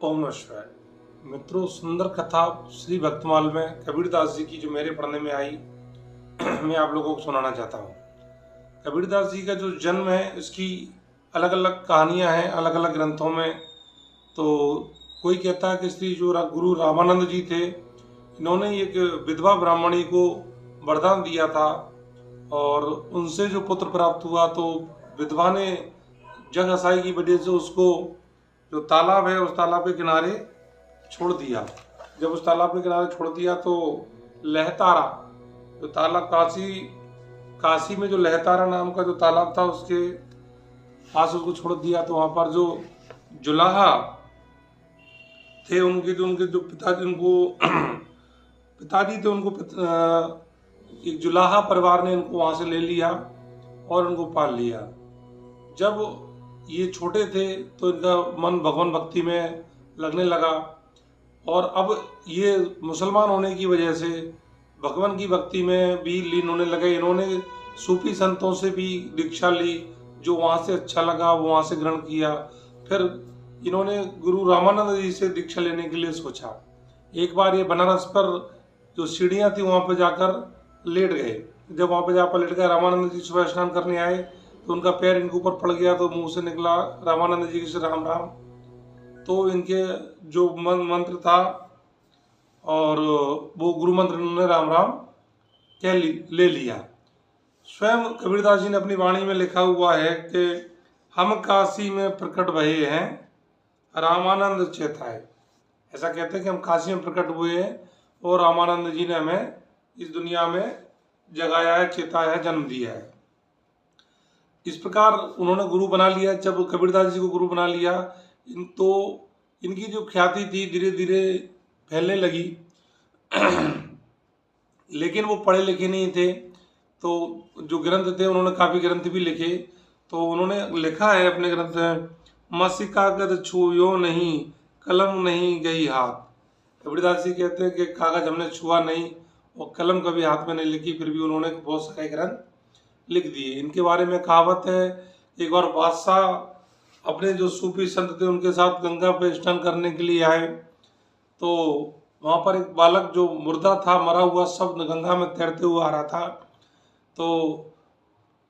ओम नमः शिवाय। मित्रों, सुंदर कथा श्री भक्तमाल में कबीरदास जी की जो मेरे पढ़ने में आई मैं आप लोगों को सुनाना चाहता हूँ। कबीरदास जी का जो जन्म है इसकी अलग अलग कहानियाँ हैं अलग अलग ग्रंथों में। तो कोई कहता है कि श्री जो गुरु रामानंद जी थे, इन्होंने एक विधवा ब्राह्मणी को वरदान दिया था और उनसे जो पुत्र प्राप्त हुआ तो विधवा ने जग हसाई की वजह से उसको जो तालाब है उस तालाब के किनारे छोड़ दिया। जब उस तालाब के किनारे छोड़ दिया तो लहतारा जो तालाब काशी में जो लहतारा नाम का जो तालाब था उसके पास उसको छोड़ दिया। तो वहाँ पर जो जुलाहा थे उनके जो पिताजी उनको पिताजी थे उनको एक जुलाहा परिवार ने इनको वहाँ से ले लिया और उनको पाल लिया। जब ये छोटे थे तो इनका मन भगवान भक्ति में लगने लगा और अब ये मुसलमान होने की वजह से भगवान की भक्ति में भी लीन होने लगे। इन्होंने सूफी संतों से भी दीक्षा ली, जो वहाँ से अच्छा लगा वो वहाँ से ग्रहण किया। फिर इन्होंने गुरु रामानंद जी से दीक्षा लेने के लिए सोचा। एक बार ये बनारस पर जो सीढ़ियाँ थी वहाँ पर जाकर लेट गए। जब वहाँ पर जाकर लेट गए, रामानंद जी सुबह स्नान करने आए तो उनका पैर इनके ऊपर पड़ गया तो मुंह से निकला रामानंद जी से राम राम। तो इनके जो मंत्र था और वो गुरु मंत्र उन्होंने राम राम कह ले लिया। स्वयं कबीरदास जी ने अपनी वाणी में लिखा हुआ है कि हम काशी में प्रकट भये हैं रामानंद चेताए। ऐसा कहते हैं कि हम काशी में प्रकट हुए हैं और रामानंद जी ने हमें इस दुनिया में जगाया है, चेताया है, जन्म दिया है। इस प्रकार उन्होंने गुरु बना लिया। जब कबीरदास जी को गुरु बना लिया तो इनकी जो ख्याति थी धीरे धीरे फैलने लगी लेकिन वो पढ़े लिखे नहीं थे। तो जो ग्रंथ थे उन्होंने काफ़ी ग्रंथ भी लिखे। तो उन्होंने लिखा है अपने ग्रंथ में, मसी कागज छुयो नहीं कलम नहीं गई हाथ। कबीरदास जी कहते हैं कि कागज हमने छुआ नहीं और कलम कभी हाथ में नहीं लिखी, फिर भी उन्होंने बहुत सारे ग्रंथ लिख दिए। इनके बारे में कहावत है, एक बार बादशाह अपने जो सूफी संत थे उनके साथ गंगा पे स्नान करने के लिए आए तो वहाँ पर एक बालक जो मुर्दा था, मरा हुआ सब गंगा में तैरते हुए आ रहा था। तो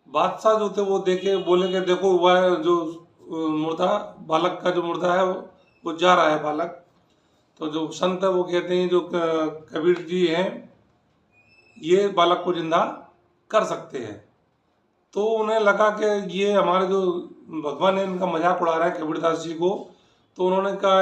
बादशाह जो थे वो देखे, बोले कि देखो वह जो मुर्दा बालक का जो मुर्दा है वो जा रहा है बालक। तो जो संत है वो कहते हैं जो कबीर जी हैं ये बालक को जिंदा कर सकते हैं। तो उन्हें लगा कि ये हमारे जो भगवान है इनका मजाक उड़ा रहा है कबीरदास जी को। तो उन्होंने कहा